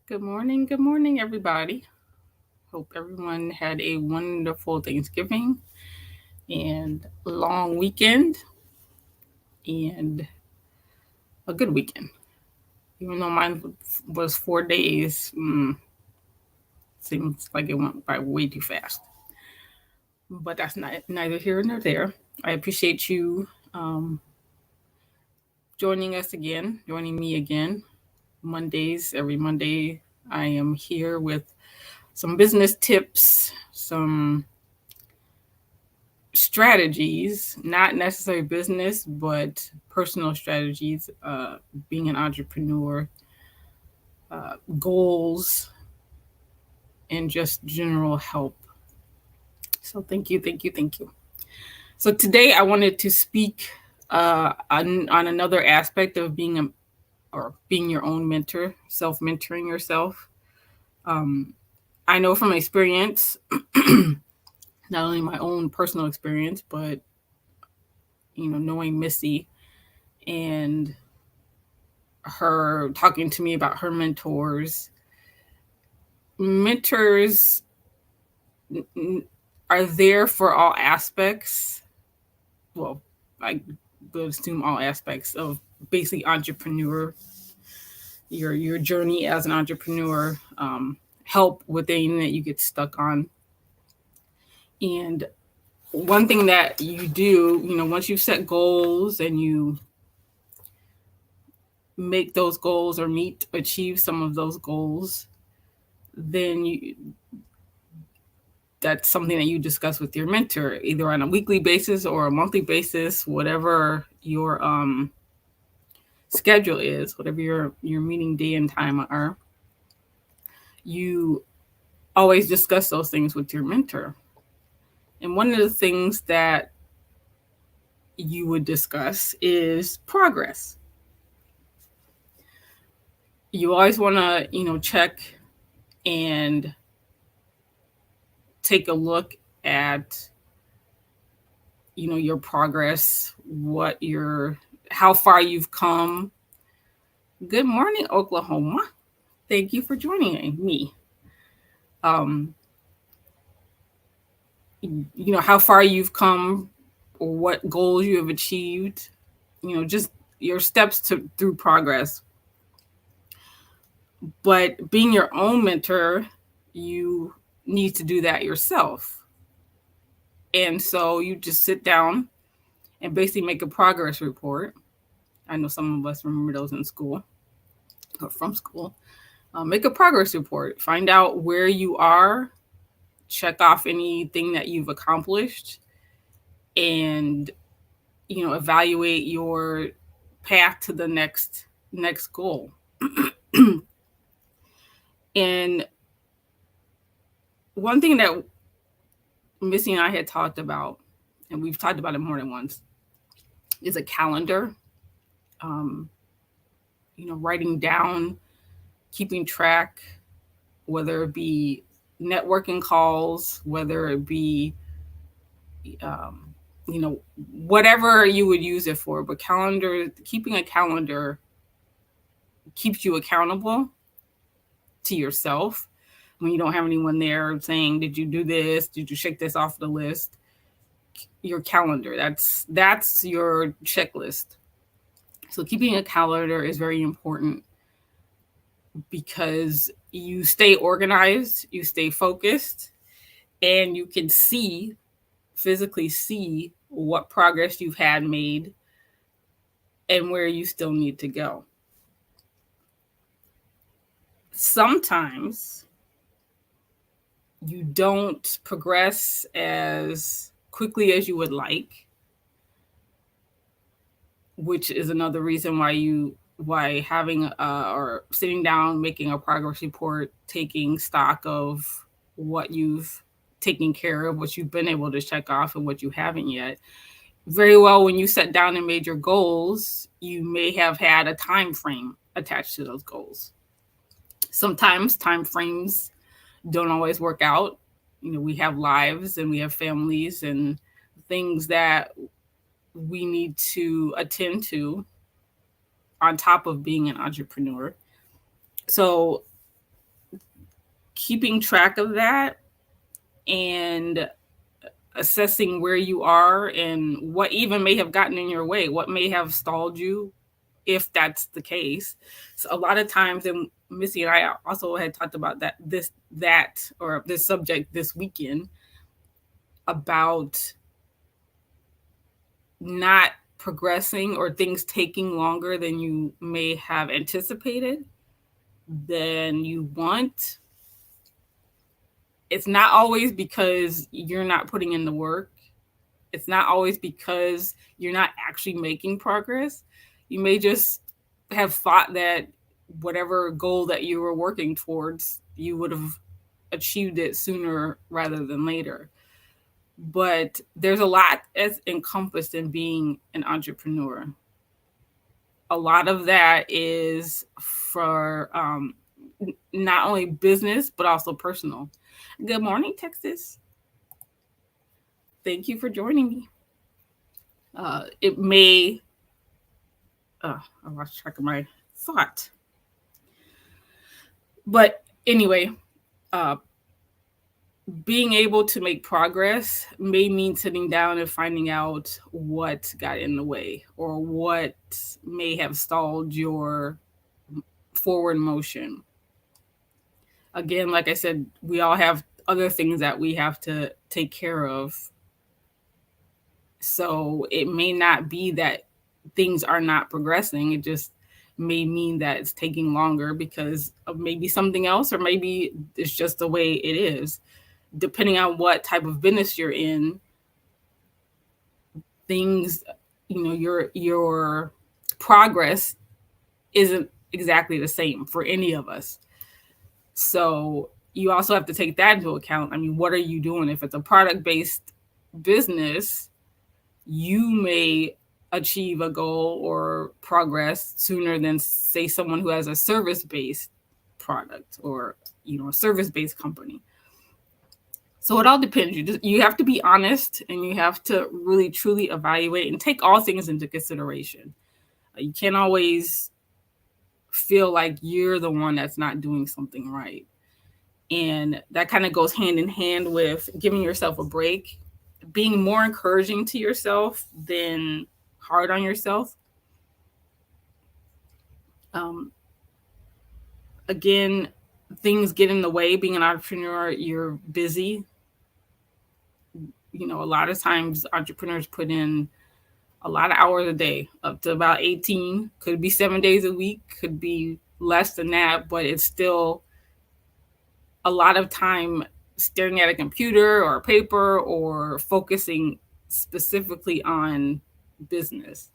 Good morning, everybody. Hope everyone had a wonderful Thanksgiving and long weekend and a good weekend. Even though mine was 4 days, seems like it went by way too fast. But that's neither here nor there. I appreciate you joining me again. Mondays, every Monday, I am here with some business tips, some strategies, not necessarily business, but personal strategies, being an entrepreneur, goals, and just general help. So thank you, thank you, thank you. So today I wanted to speak on another aspect of being your own mentor, self-mentoring yourself. I know from experience, not only my own personal experience, but knowing Missy and her talking to me about her mentors. Mentors are there for all aspects. Well, I would assume all aspects of basically entrepreneur, your journey as an entrepreneur, help with anything that you get stuck on. And one thing that you do, once you set goals and you make those goals or achieve some of those goals, then that's something that you discuss with your mentor, either on a weekly basis or a monthly basis, whatever your schedule is, whatever your meeting day and time are. You always discuss those things with your mentor. And one of the things that you would discuss is progress. You always want to, check and take a look at, your progress, how far you've come. Good morning, Oklahoma. Thank you for joining me. How far you've come or what goals you have achieved, just your steps through progress. But being your own mentor, you need to do that yourself. And so you just sit down and basically make a progress report. I know some of us remember those in school or from school. Make a progress report. Find out where you are. Check off anything that you've accomplished. And, evaluate your path to the next goal. And one thing that Missy and I had talked about, and we've talked about it more than once, is a calendar. Writing down, keeping track, whether it be networking calls, whether it be, whatever you would use it for. But keeping a calendar keeps you accountable to yourself when you don't have anyone there saying, did you do this? Did you check this off the list? Your calendar, that's your checklist. So keeping a calendar is very important because you stay organized, you stay focused, and you can physically see what progress you've had made and where you still need to go. Sometimes you don't progress as quickly as you would like, which is another reason why having or sitting down, making a progress report, taking stock of what you've taken care of, what you've been able to check off and what you haven't yet. Very well, when you sat down and made your goals, you may have had a time frame attached to those goals. Sometimes time frames don't always work out. We have lives and we have families and things that we need to attend to on top of being an entrepreneur. So keeping track of that and assessing where you are and what even may have gotten in your way, what may have stalled you, if that's the case. So a lot of times, and Missy and I also had talked about this subject this weekend, about not progressing or things taking longer than you may have anticipated, than you want. It's not always because you're not putting in the work. It's not always because you're not actually making progress. You may just have thought that whatever goal that you were working towards, you would have achieved it sooner rather than later. But there's a lot that's encompassed in being an entrepreneur. A lot of that is for not only business, but also personal. Good morning, Texas. Thank you for joining me. It may, I lost track of my thought. But anyway, being able to make progress may mean sitting down and finding out what got in the way or what may have stalled your forward motion. Again, like I said, we all have other things that we have to take care of. So it may not be that things are not progressing. It just may mean that it's taking longer because of maybe something else, or maybe it's just the way it is. Depending on what type of business you're in, things, your progress isn't exactly the same for any of us. So you also have to take that into account. I mean, what are you doing? If it's a product-based business, you may achieve a goal or progress sooner than, say, someone who has a service-based product or, a service-based company. So it all depends. You have to be honest, and you have to really, truly evaluate and take all things into consideration. You can't always feel like you're the one that's not doing something right. And that kind of goes hand in hand with giving yourself a break, being more encouraging to yourself than hard on yourself. Again, things get in the way. Being an entrepreneur, you're busy. A lot of times entrepreneurs put in a lot of hours a day, up to about 18, could be 7 days a week, could be less than that, but it's still a lot of time staring at a computer or a paper or focusing specifically on business.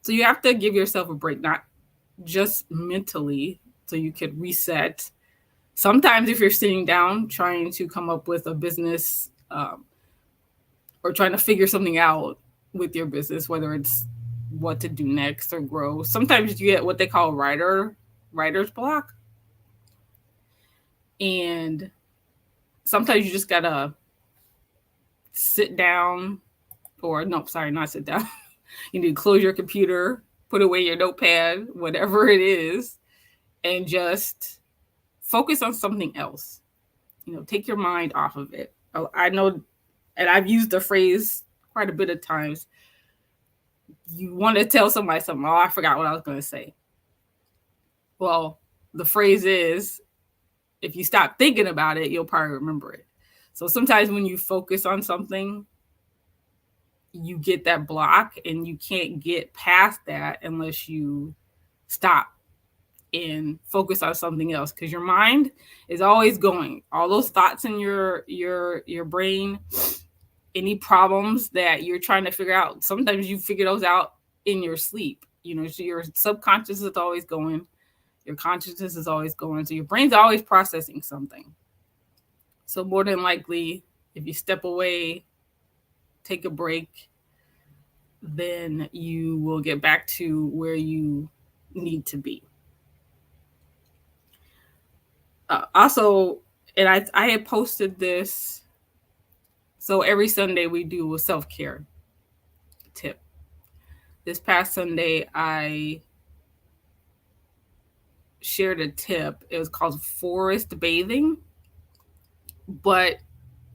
So you have to give yourself a break, not just mentally, so you could reset. Sometimes if you're sitting down trying to come up with a business or trying to figure something out with your business, whether it's what to do next or grow, sometimes you get what they call writer's block. And sometimes you just gotta sit down, or no, sorry, not sit down. You need to close your computer, put away your notepad, whatever it is, and just focus on something else. Take your mind off of it. I know, and I've used the phrase quite a bit of times. You want to tell somebody something. Oh, I forgot what I was going to say. Well, the phrase is, if you stop thinking about it, you'll probably remember it. So sometimes when you focus on something, you get that block and you can't get past that unless you stop and focus on something else, because your mind is always going. All those thoughts in your brain, any problems that you're trying to figure out, sometimes you figure those out in your sleep. So your subconscious is always going, your consciousness is always going, so your brain's always processing something. So more than likely, if you step away, take a break, then you will get back to where you need to be. Also, and I had posted this. So every Sunday we do a self-care tip. This past Sunday, I shared a tip. It was called forest bathing. but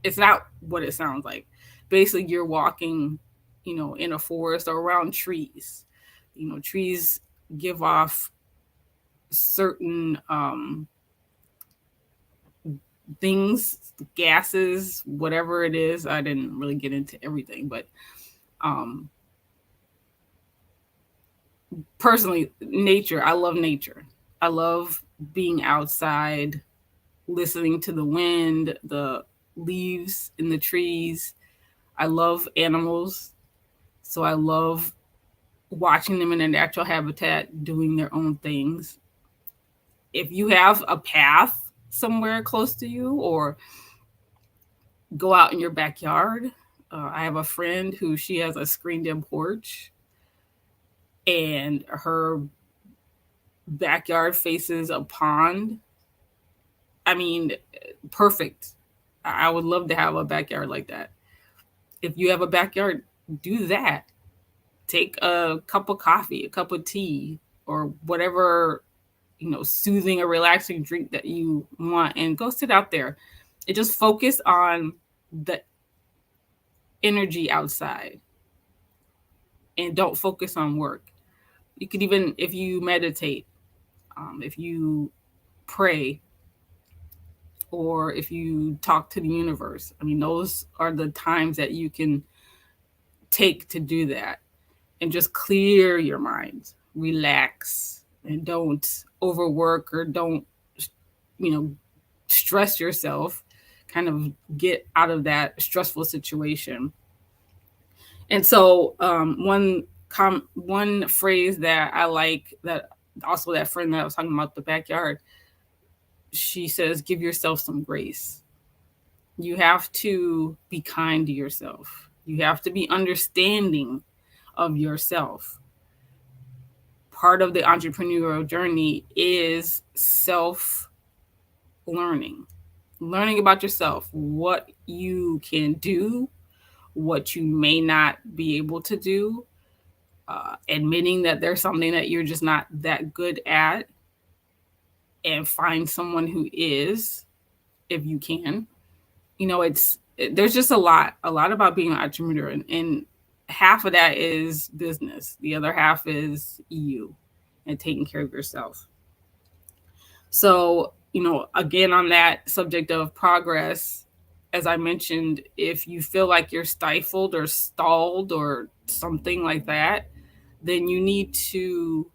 it's not what it sounds like. Basically, you're walking, in a forest or around trees. Trees give off certain things, gases, whatever it is. I didn't really get into everything, but um, personally, nature, I love nature. I love being outside, listening to the wind, the leaves in the trees. I love animals. So I love watching them in their natural habitat doing their own things. If you have a path somewhere close to you, or go out in your backyard, I have a friend who she has a screened in porch, and her backyard faces a pond. I mean, perfect. I would love to have a backyard like that. If you have a backyard, do that. Take a cup of coffee, a cup of tea, or whatever, soothing or relaxing drink that you want, and go sit out there and just focus on the energy outside, and don't focus on work. You could even, if you meditate, if you pray, or if you talk to the universe. I mean, those are the times that you can take to do that, and just clear your mind, relax, and don't overwork, or don't, stress yourself. Kind of get out of that stressful situation. And so, one phrase that I like, that also that friend that I was talking about, the backyard, she says, give yourself some grace. You have to be kind to yourself. You have to be understanding of yourself. Part of the entrepreneurial journey is self learning, learning about yourself, what you can do, what you may not be able to do, admitting that there's something that you're just not that good at, and find someone who is, if you can. There's just a lot about being an entrepreneur, and half of that is business. The other half is you, and taking care of yourself. So, again, on that subject of progress, as I mentioned, if you feel like you're stifled or stalled or something like that, then you need to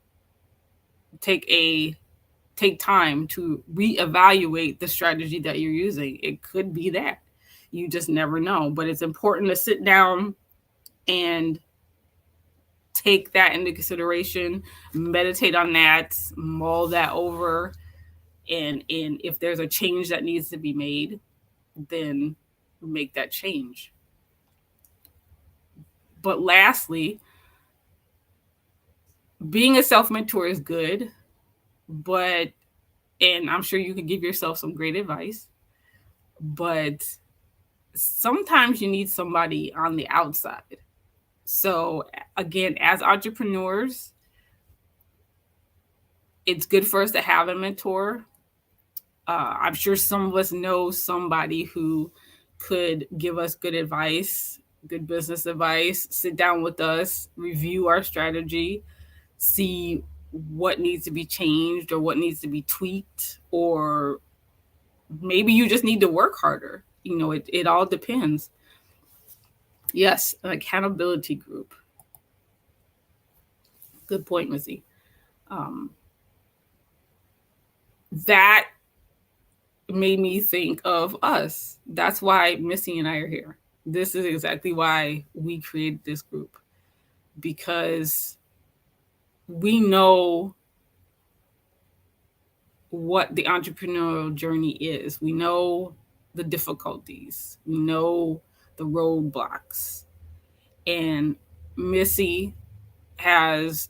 take time to reevaluate the strategy that you're using. It could be that. You just never know. But it's important to sit down and take that into consideration, meditate on that, mull that over, and if there's a change that needs to be made, then make that change. But lastly, being a self-mentor is good, but, and I'm sure you could give yourself some great advice, but sometimes you need somebody on the outside. So again, as entrepreneurs, it's good for us to have a mentor. I'm sure some of us know somebody who could give us good advice, good business advice, sit down with us, review our strategy, see what needs to be changed or what needs to be tweaked, or maybe you just need to work harder. It all depends. Yes, an accountability group. Good point, Missy. That made me think of us. That's why Missy and I are here. This is exactly why we created this group, because we know what the entrepreneurial journey is. We know the difficulties. We know the roadblocks. And Missy has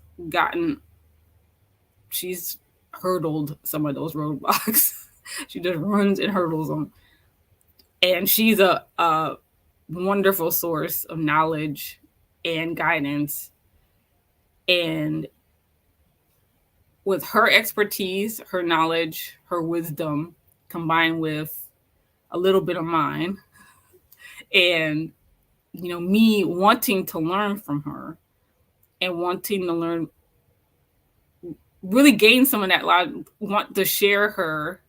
she's hurdled some of those roadblocks. She just runs and hurdles them. And she's a wonderful source of knowledge and guidance. And with her expertise, her knowledge, her wisdom, combined with a little bit of mine, and me wanting to learn from her and wanting to learn, really gain some of that, want to share her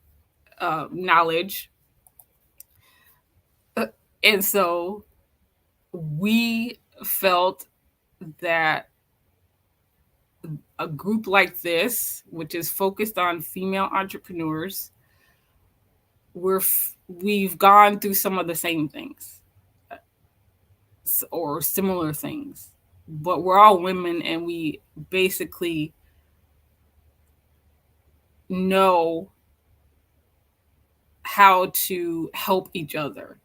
knowledge. And so we felt that a group like this, which is focused on female entrepreneurs, we've gone through some of the same things or similar things, but we're all women, and we basically know how to help each other.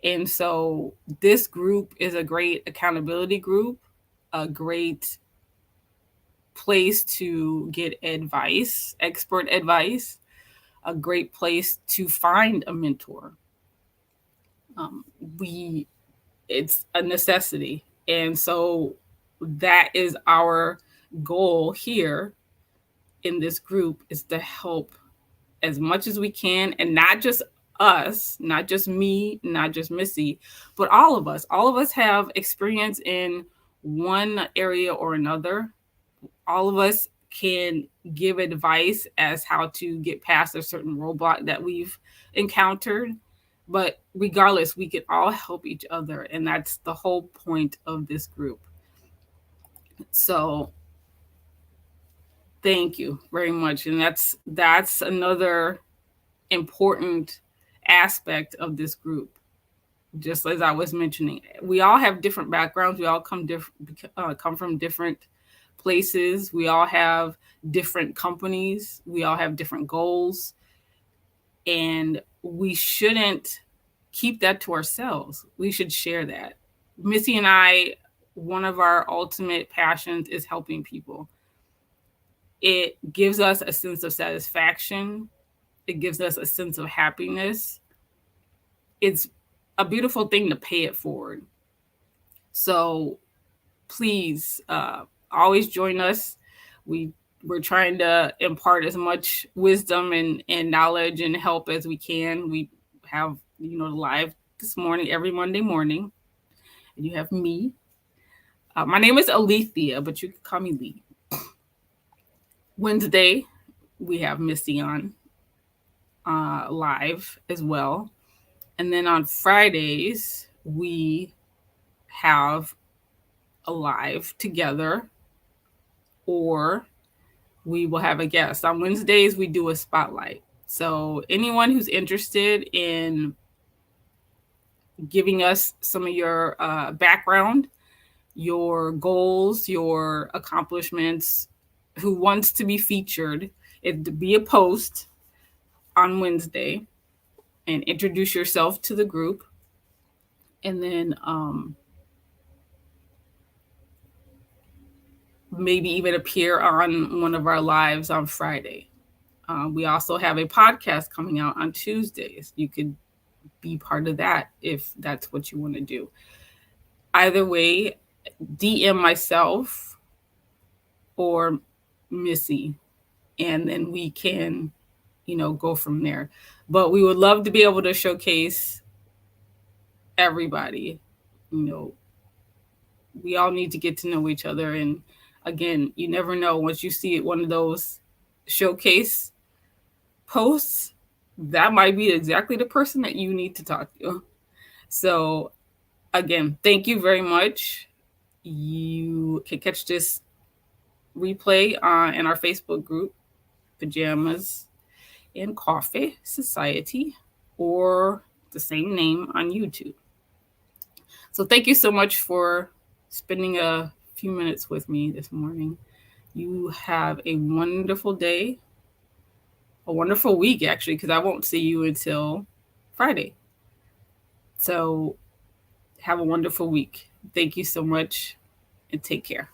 And so this group is a great accountability group, a great place to get advice, expert advice, a great place to find a mentor. It's a necessity. And so that is our goal here in this group, is to help as much as we can, and not just us, not just me, not just Missy, but all of us. All of us have experience in one area or another. All of us can give advice as how to get past a certain roadblock that we've encountered. But regardless, we can all help each other. And that's the whole point of this group. So thank you very much. And that's another important aspect of this group. Just as I was mentioning, we all have different backgrounds. We all come from different places. We all have different companies. We all have different goals. And we shouldn't keep that to ourselves. We should share that. Missy and I, one of our ultimate passions is helping people. It gives us a sense of satisfaction. It gives us a sense of happiness. It's a beautiful thing to pay it forward. So please alwathe join us. We're trying to impart as much wisdom and knowledge and help as we can. We have, live this morning, every Monday morning. And you have me. My name is Alethea, but you can call me Lee. Wednesday, we have Missy on live as well. And then on Fridays, we have a live together, or we will have a guest. On Wednesdays, we do a spotlight. So anyone who's interested in giving us some of your background, your goals, your accomplishments, who wants to be featured, it'd be a post on Wednesday, and introduce yourself to the group. And then maybe even appear on one of our lives on Friday. We also have a podcast coming out on Tuesdays. You could be part of that if that's what you want to do. Either way, DM myself or Missy, and then we can, go from there. But we would love to be able to showcase everybody. We all need to get to know each other. And again, you never know, once you see one of those showcase posts, that might be exactly the person that you need to talk to. So again, thank you very much. You can catch this replay in our Facebook group, Pajamas and Coffee Society, or the same name on YouTube. So thank you so much for spending a few minutes with me this morning. You have a wonderful day, a wonderful week, actually, because I won't see you until Friday. So have a wonderful week. Thank you so much, and take care.